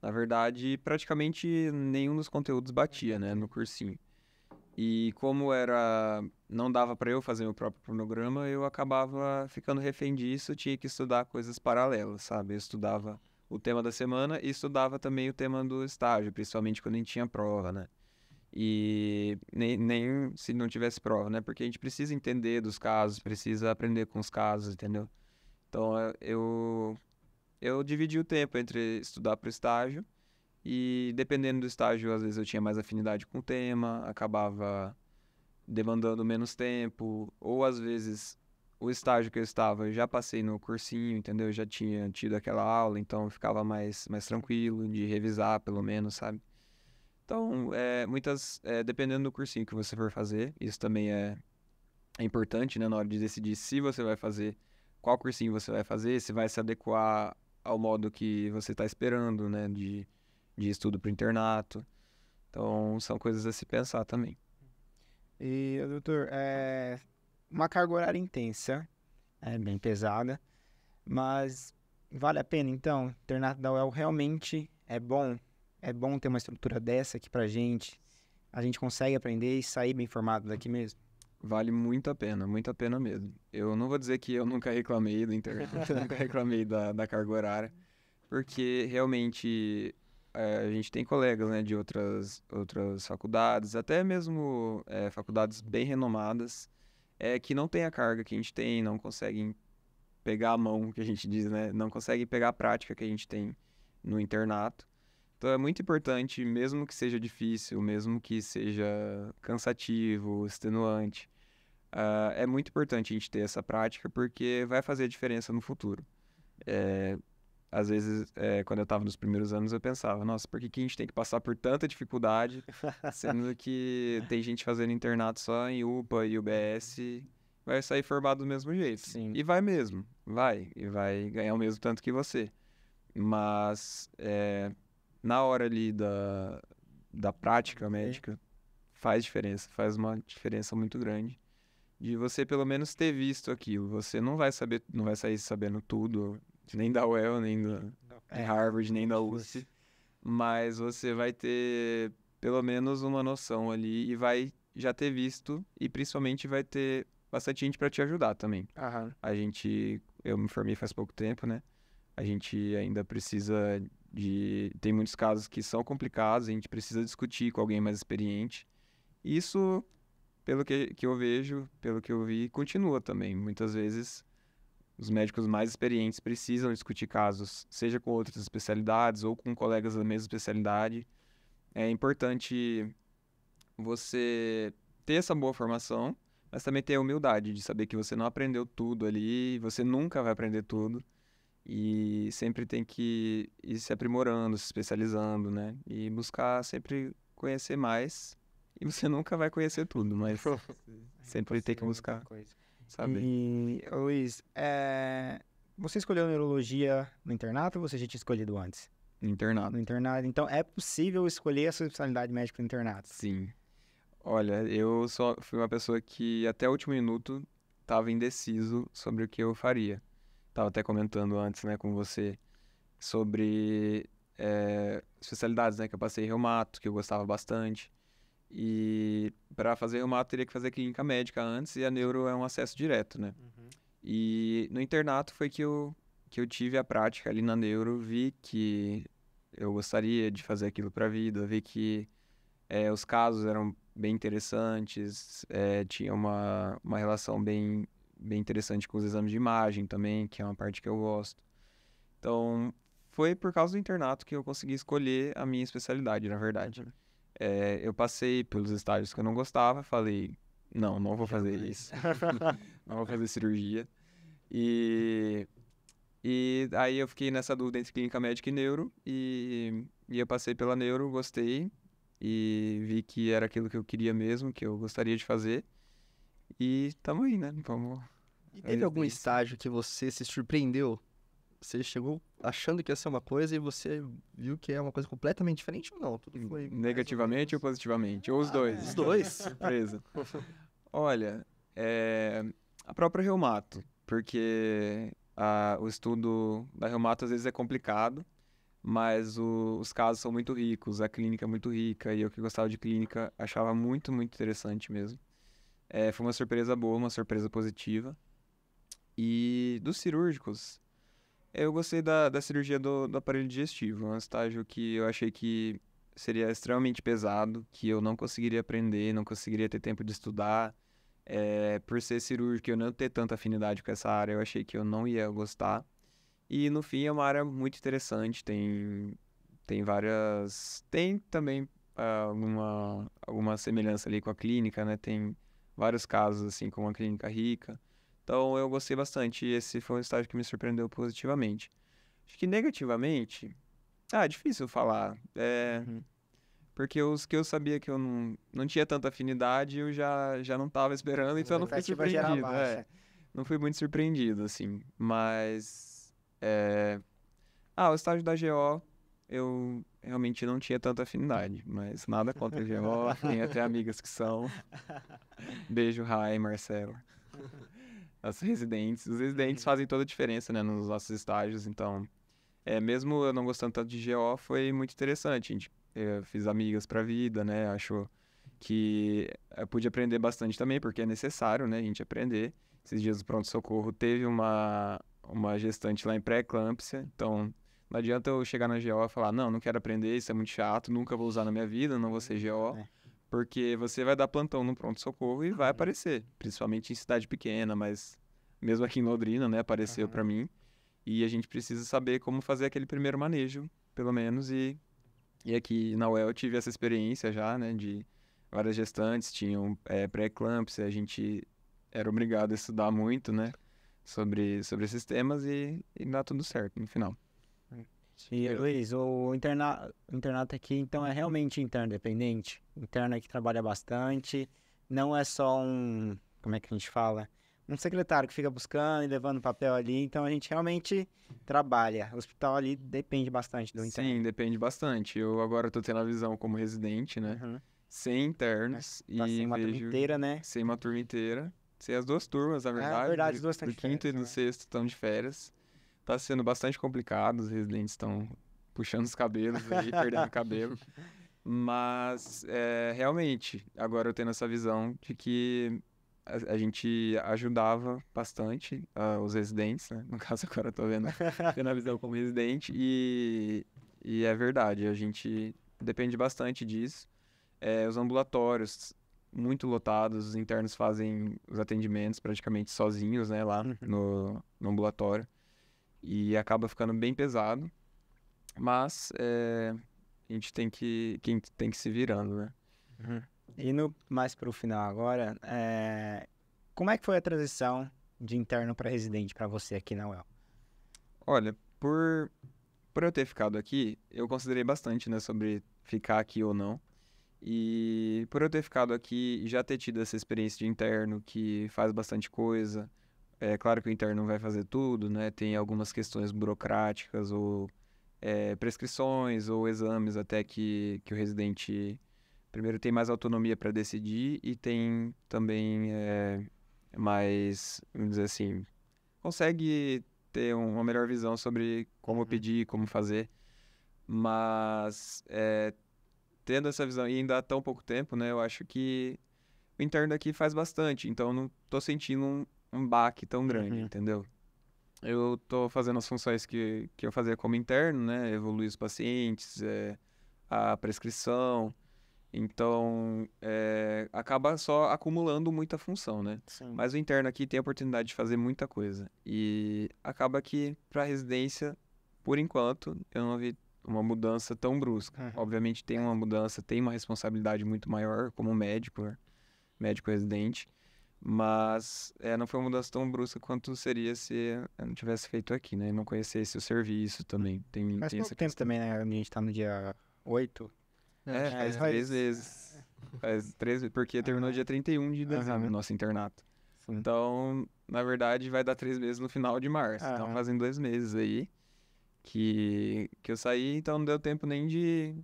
Na verdade, praticamente nenhum dos conteúdos batia, né, no cursinho. E como não dava para eu fazer meu próprio cronograma, eu acabava ficando refém disso, tinha que estudar coisas paralelas, sabe? Eu estudava o tema da semana e estudava também o tema do estágio, principalmente quando a gente tinha prova, né? E nem se não tivesse prova, né? Porque a gente precisa entender dos casos, precisa aprender com os casos, entendeu? Então, eu dividi o tempo entre estudar para o estágio e, dependendo do estágio, às vezes eu tinha mais afinidade com o tema, acabava demandando menos tempo, ou às vezes o estágio que eu estava, eu já passei no cursinho, entendeu? Eu já tinha tido aquela aula, então eu ficava mais tranquilo de revisar, pelo menos, sabe? Então, dependendo do cursinho que você for fazer, isso também é importante, né, na hora de decidir se você vai fazer, qual cursinho você vai fazer, se vai se adequar ao modo que você está esperando, né, de estudo para o internato. Então, são coisas a se pensar também. E, doutor, uma carga horária intensa, bem pesada, mas vale a pena, então? O internato da UEL realmente é bom? É bom ter uma estrutura dessa aqui pra gente? a gente consegue aprender e sair bem formado daqui mesmo? Vale muito a pena mesmo. Eu não vou dizer que eu nunca reclamei do internato, nunca reclamei da carga horária, porque realmente a gente tem colegas, né, de outras faculdades, até mesmo faculdades bem renomadas, que não tem a carga que a gente tem, não conseguem pegar a mão, que a gente diz, né, não conseguem pegar a prática que a gente tem no internato. Então é muito importante, mesmo que seja difícil, mesmo que seja cansativo, extenuante, é muito importante a gente ter essa prática porque vai fazer a diferença no futuro. Às vezes, quando eu estava nos primeiros anos, eu pensava, nossa, por que a gente tem que passar por tanta dificuldade, sendo que tem gente fazendo internato só em UPA e UBS, vai sair formado do mesmo jeito. Sim. E vai mesmo, e vai ganhar o mesmo tanto que você. Mas na hora ali da prática médica, faz diferença, faz uma diferença muito grande. De você pelo menos ter visto aquilo. Você não vai sair sabendo tudo, nem da UEL, nem de Harvard, nem da USP, mas você vai ter pelo menos uma noção ali e vai já ter visto e principalmente vai ter bastante gente para te ajudar também. Aham. Eu me formei faz pouco tempo, né? A gente ainda precisa tem muitos casos que são complicados, a gente precisa discutir com alguém mais experiente. Isso, pelo que eu vejo, pelo que eu vi, continua também. Muitas vezes os médicos mais experientes precisam discutir casos, seja com outras especialidades ou com colegas da mesma especialidade. É importante você ter essa boa formação, mas também ter a humildade de saber que você não aprendeu tudo ali, você nunca vai aprender tudo. E sempre tem que ir se aprimorando, se especializando, né? E buscar sempre conhecer mais. E você nunca vai conhecer tudo, mas sempre tem que buscar saber. E, Luiz, você escolheu neurologia no internato ou você já tinha escolhido antes? No internato. No internato. Então, é possível escolher a sua especialidade médica no internato? Sim. Olha, eu só fui uma pessoa que até o último minuto estava indeciso sobre o que eu faria. Tava até comentando antes, né, com você, sobre especialidades, né, que eu passei reumato, que eu gostava bastante. E para fazer reumato teria que fazer clínica médica antes e a neuro é um acesso direto, né? E no internato foi que eu tive a prática ali na neuro, vi que eu gostaria de fazer aquilo para a vida, vi que os casos eram bem interessantes, tinha uma relação bem interessante com os exames de imagem também, que é uma parte que eu gosto. Então, foi por causa do internato que eu consegui escolher a minha especialidade, na verdade. Eu passei pelos estágios que eu não gostava, falei, não vou fazer isso. Não vou fazer cirurgia. E aí eu fiquei nessa dúvida entre clínica médica e neuro, e eu passei pela neuro, gostei, e vi que era aquilo que eu queria mesmo, que eu gostaria de fazer. E tamo aí, né? Vamos. E teve algum estágio que você se surpreendeu? Você chegou achando que ia ser uma coisa e você viu que é uma coisa completamente diferente ou não? Tudo foi Negativamente ou positivamente? Ou os dois? Os dois. Surpresa. Olha, a própria reumato, porque o estudo da reumato às vezes é complicado, mas os casos são muito ricos, a clínica é muito rica, e eu que gostava de clínica achava muito, muito interessante mesmo. Foi uma surpresa boa, uma surpresa positiva. E dos cirúrgicos, eu gostei da cirurgia do aparelho digestivo, um estágio que eu achei que seria extremamente pesado, que eu não conseguiria aprender, não conseguiria ter tempo de estudar. Por ser cirúrgico e eu não ter tanta afinidade com essa área, eu achei que eu não ia gostar. E no fim é uma área muito interessante, tem várias... Tem também alguma semelhança ali com a clínica, né? Tem vários casos assim com uma clínica rica. Então eu gostei bastante e esse foi um estágio que me surpreendeu positivamente. Acho que negativamente... difícil falar. Porque os que eu sabia que eu não tinha tanta afinidade, eu já não estava esperando, então eu não fui surpreendido. Não fui muito surpreendido, assim. Mas... o estágio da GO, eu realmente não tinha tanta afinidade. Mas nada contra a GO, tenho até amigas que são. Beijo, Rai, Marcelo. Os residentes fazem toda a diferença, né, nos nossos estágios, então... mesmo eu não gostando tanto de GO, foi muito interessante. Eu fiz amigas pra vida, né? Acho que eu pude aprender bastante também, porque é necessário, né, a gente aprender. Esses dias do pronto-socorro teve uma gestante lá em pré-eclâmpsia, então não adianta eu chegar na GO e falar, não quero aprender, isso é muito chato, nunca vou usar na minha vida, não vou ser GO, É. porque você vai dar plantão no pronto-socorro e vai aparecer, principalmente em cidade pequena, mas mesmo aqui em Londrina, né, apareceu pra mim, e a gente precisa saber como fazer aquele primeiro manejo, pelo menos, e aqui na UEL eu tive essa experiência já, né, de várias gestantes tinham pré-eclâmpsia, a gente era obrigado a estudar muito, né, sobre esses temas e dá tudo certo no final. E, Luiz, o internato aqui, então, é realmente interdependente. Interno que trabalha bastante, não é só um, como é que a gente fala? Um secretário que fica buscando e levando papel ali, então a gente realmente trabalha. O hospital ali depende bastante do interno. Sim, depende bastante. Eu agora tô tendo a visão como residente, né, Uhum. sem internos Tá e sem uma turma vejo inteira, né? sem uma turma inteira, sem as duas turmas, na Ah, verdade, verdade, as duas estão do de quinto e férias, do né? sexto estão de férias. Tá sendo bastante complicado, os residentes estão puxando os cabelos aí, perdendo cabelo. Mas, realmente, agora eu tendo essa visão de que a gente ajudava bastante os residentes, né? No caso, agora eu tô tendo a visão como residente e é verdade, a gente depende bastante disso. Os ambulatórios muito lotados, os internos fazem os atendimentos praticamente sozinhos, né? Lá no ambulatório. E acaba ficando bem pesado, mas a gente quem tem que se virando, né? Uhum. E mais pro final agora, como é que foi a transição de interno para residente para você aqui na UEL? Olha, por eu ter ficado aqui, eu considerei bastante, né, sobre ficar aqui ou não. E por eu ter ficado aqui e já ter tido essa experiência de interno que faz bastante coisa, é claro que o interno não vai fazer tudo, né? Tem algumas questões burocráticas ou prescrições ou exames até que o residente primeiro tem mais autonomia para decidir e tem também mais, vamos dizer assim, consegue ter uma melhor visão sobre como pedir, como fazer, mas tendo essa visão e ainda há tão pouco tempo, né, eu acho que o interno aqui faz bastante, então eu não tô sentindo um baque tão grande, Uhum. entendeu? Eu tô fazendo as funções que eu fazia como interno, né, evoluir os pacientes, a prescrição, então, acaba só acumulando muita função, né? Sim. Mas o interno aqui tem a oportunidade de fazer muita coisa. E acaba que, para residência, por enquanto, eu não vi uma mudança tão brusca. Uhum. Obviamente tem uma mudança, tem uma responsabilidade muito maior como médico, né? Médico residente. Mas não foi uma mudança tão brusca quanto seria se eu não tivesse feito aqui, né? E não conhecesse o serviço também. Faz Tem pouco essa tempo questão. também, né? A gente tá no dia 8. Faz 3 vezes. Faz 3 vezes, porque terminou dia 31 de dezembro, Aham. nosso internato. Sim. Então, na verdade, vai dar 3 meses no final de março. Então, Aham. fazem 2 meses aí que eu saí, então não deu tempo nem de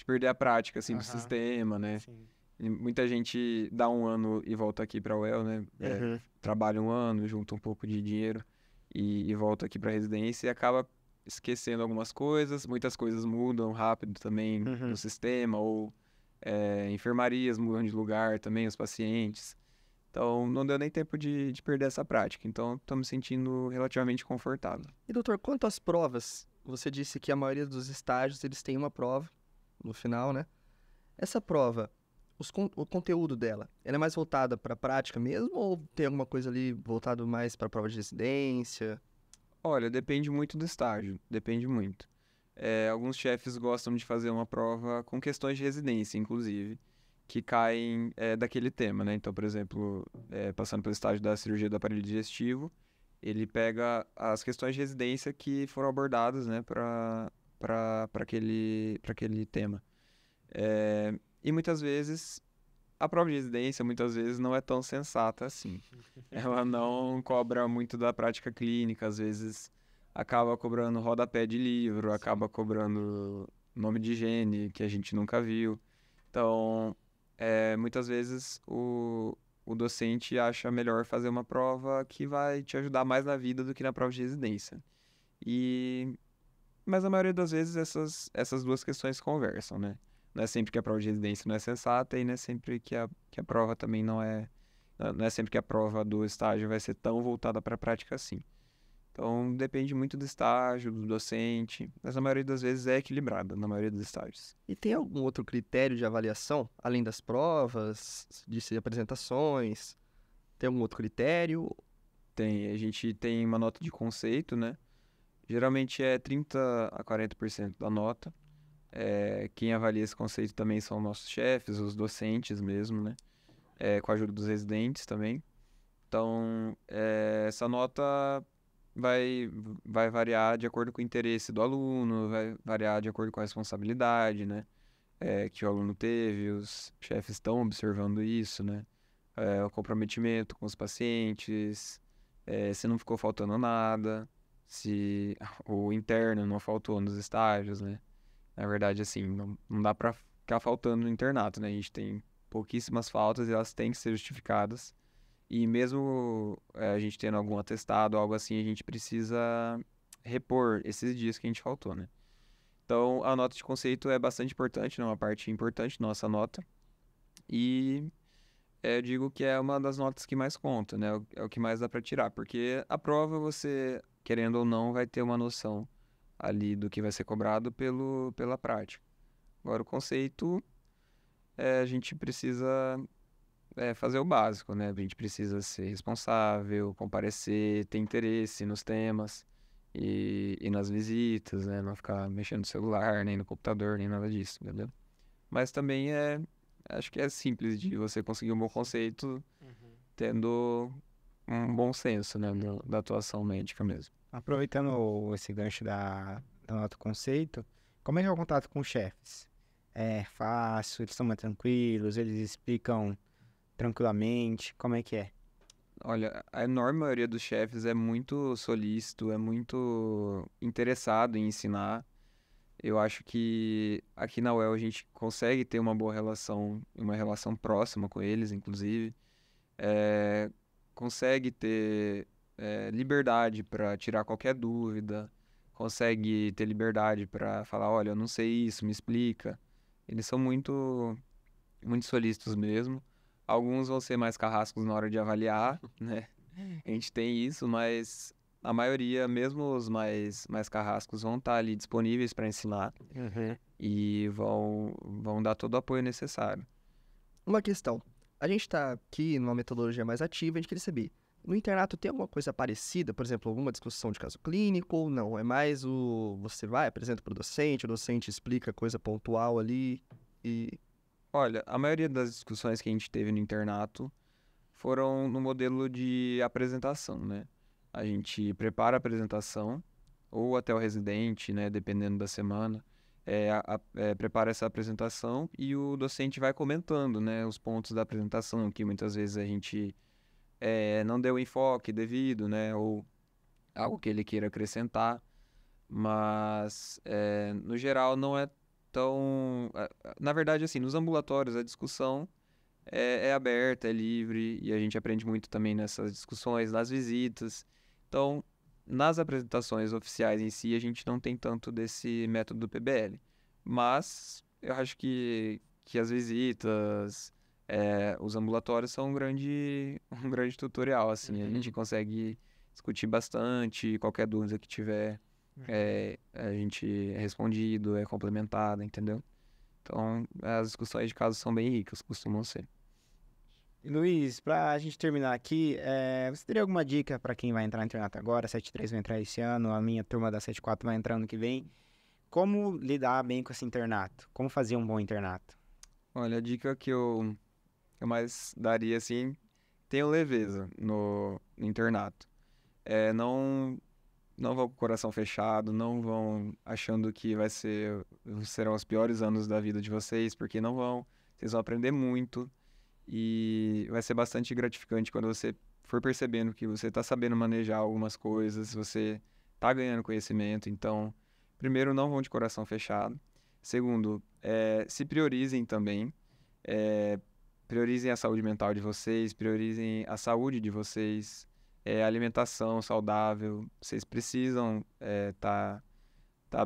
perder a prática, assim, do Aham. sistema, né? Sim. E muita gente dá um ano e volta aqui pra UEL, né? Uhum. Trabalha um ano, junta um pouco de dinheiro e volta aqui pra residência e acaba esquecendo algumas coisas. Muitas coisas mudam rápido também Uhum. no sistema, ou enfermarias mudam de lugar também, os pacientes. Então, não deu nem tempo de perder essa prática. Então, estou me sentindo relativamente confortável. E doutor, quanto às provas, você disse que a maioria dos estágios eles têm uma prova no final, né? Essa prova, o conteúdo dela, ela é mais voltada para a prática mesmo ou tem alguma coisa ali voltado mais para a prova de residência? Olha, depende muito do estágio, depende muito. Alguns chefes gostam de fazer uma prova com questões de residência, inclusive, que caem daquele tema, né? Então, por exemplo, passando pelo estágio da cirurgia do aparelho digestivo, ele pega as questões de residência que foram abordadas, né, para aquele tema. E muitas vezes, a prova de residência, muitas vezes, não é tão sensata assim. Ela não cobra muito da prática clínica, às vezes acaba cobrando rodapé de livro, acaba cobrando nome de higiene que a gente nunca viu. Então, muitas vezes o docente acha melhor fazer uma prova que vai te ajudar mais na vida do que na prova de residência. Mas a maioria das vezes essas duas questões conversam, né? Não é sempre que a prova de residência não é sensata e não é sempre que a prova também não é... Não é sempre que a prova do estágio vai ser tão voltada para a prática assim. Então, depende muito do estágio, do docente, mas na maioria das vezes é equilibrada, na maioria dos estágios. E tem algum outro critério de avaliação, além das provas, de apresentações? Tem algum outro critério? A gente tem uma nota de conceito, né? Geralmente é 30 a 40% da nota. Quem avalia esse conceito também são nossos chefes, os docentes mesmo, né? Com a ajuda dos residentes também. Então, essa nota vai, vai variar de acordo com o interesse do aluno, vai variar de acordo com a responsabilidade, né? Que o aluno teve, os chefes estão observando isso, né? O comprometimento com os pacientes, se não ficou faltando nada, se o interno não faltou nos estágios, né? Na verdade, assim, não dá pra ficar faltando no internato, né? A gente tem pouquíssimas faltas e elas têm que ser justificadas. E mesmo a gente tendo algum atestado, algo assim, a gente precisa repor esses dias que a gente faltou, né? Então, a nota de conceito é bastante importante, né? Uma parte importante da nossa nota. E eu digo que é uma das notas que mais conta, né? É o que mais dá para tirar, porque a prova você, querendo ou não, vai ter uma noção ali do que vai ser cobrado pela prática. Agora, o conceito, a gente precisa fazer o básico, né? A gente precisa ser responsável, comparecer, ter interesse nos temas e nas visitas, né? Não ficar mexendo no celular, nem no computador, nem nada disso, entendeu? Mas também acho que é simples de você conseguir um bom conceito tendo um bom senso, né? Da atuação médica mesmo. Aproveitando esse gancho da nota conceito, como é que é o contato com os chefes? É fácil, eles são mais tranquilos, eles explicam tranquilamente, como é que é? Olha, a enorme maioria dos chefes é muito solícito, é muito interessado em ensinar. Eu acho que aqui na UEL a gente consegue ter uma boa relação, uma relação próxima com eles, inclusive. Consegue ter liberdade para tirar qualquer dúvida, consegue ter liberdade para falar, olha, eu não sei isso, me explica. Eles são muito solícitos mesmo. Alguns vão ser mais carrascos na hora de avaliar, né? A gente tem isso, mas a maioria, mesmo os mais carrascos, vão estar ali disponíveis para ensinar e vão dar todo o apoio necessário. Uma questão. A gente está aqui numa metodologia mais ativa, a gente queria saber, no internato tem alguma coisa parecida? Por exemplo, alguma discussão de caso clínico ou não? É mais você vai, apresenta para o docente explica coisa pontual ali e... Olha, a maioria das discussões que a gente teve no internato foram no modelo de apresentação, né? A gente prepara a apresentação, ou até o residente, né? Dependendo da semana, prepara essa apresentação e o docente vai comentando, né? Os pontos da apresentação, que muitas vezes a gente não deu o enfoque devido, né? Ou algo que ele queira acrescentar. Mas, no geral, não é tão... Na verdade, assim, nos ambulatórios a discussão é aberta, é livre, e a gente aprende muito também nessas discussões, nas visitas. Então, nas apresentações oficiais em si, a gente não tem tanto desse método do PBL. Mas eu acho que as visitas, os ambulatórios são um grande tutorial, assim. A gente consegue discutir bastante, qualquer dúvida que tiver, a gente é respondido, é complementado, entendeu? Então, as discussões de casos são bem ricas, costumam ser. E, Luiz, pra gente terminar aqui, você teria alguma dica para quem vai entrar no internato agora? 7.3 vai entrar esse ano, a minha turma da 7.4 vai entrar ano que vem. Como lidar bem com esse internato? Como fazer um bom internato? Olha, a dica que eu mais daria, assim, tenham leveza no internato. Não vão com o coração fechado, não vão achando que serão os piores anos da vida de vocês, porque não vão. Vocês vão aprender muito e vai ser bastante gratificante quando você for percebendo que você está sabendo manejar algumas coisas, você está ganhando conhecimento. Então, primeiro, não vão de coração fechado. Segundo, se priorizem também. Priorizem a saúde mental de vocês, priorizem a saúde de vocês, alimentação saudável. Vocês precisam tá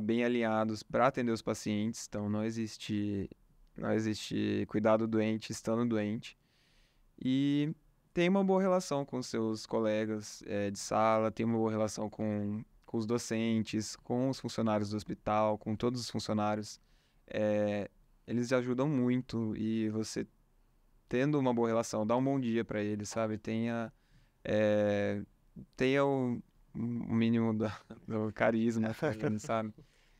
bem alinhados para atender os pacientes. Então, não existe não existe cuidar do doente estando doente. E tem uma boa relação com seus colegas de sala, tem uma boa relação com os docentes, com os funcionários do hospital, com todos os funcionários. Eles ajudam muito e você tendo uma boa relação, dá um bom dia para eles, sabe? Tenha o mínimo do carisma, sabe?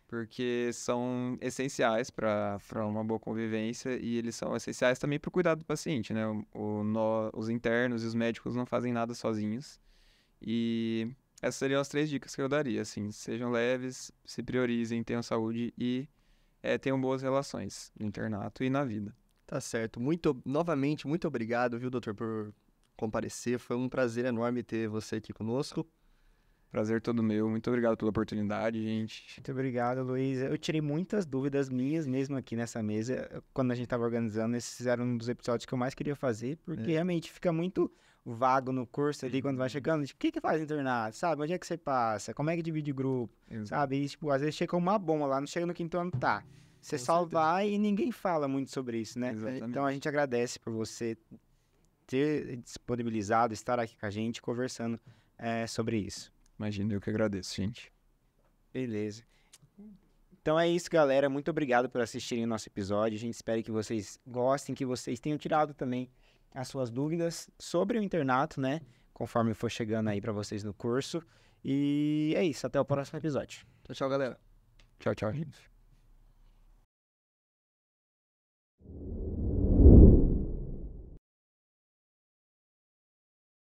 Porque são essenciais para uma boa convivência e eles são essenciais também para o cuidado do paciente, né? Os internos e os médicos não fazem nada sozinhos. E essas seriam as 3 dicas que eu daria, assim, sejam leves, se priorizem, tenham saúde e tenham boas relações no internato e na vida. Tá certo. Novamente, muito obrigado, viu, doutor, por comparecer. Foi um prazer enorme ter você aqui conosco. Prazer todo meu. Muito obrigado pela oportunidade, gente. Muito obrigado, Luiz. Eu tirei muitas dúvidas minhas mesmo aqui nessa mesa. Quando a gente estava organizando, esses eram um dos episódios que eu mais queria fazer, porque realmente fica muito vago no curso ali, quando vai chegando. Tipo, o que faz internato, sabe? Onde é que você passa? Como é que divide grupo, sabe? E, tipo, às vezes chega uma bomba lá, não chega no 5º ano, tá. Você só vai e ninguém fala muito sobre isso, né? Exatamente. Então, a gente agradece por você ter disponibilizado, estar aqui com a gente, conversando sobre isso. Imagina, eu que agradeço, gente. Beleza. Então é isso, galera. Muito obrigado por assistirem o nosso episódio. A gente espera que vocês gostem, que vocês tenham tirado também as suas dúvidas sobre o internato, né? Conforme for chegando aí pra vocês no curso. E é isso. Até o próximo episódio. Tchau, tchau, galera. Tchau, tchau, gente.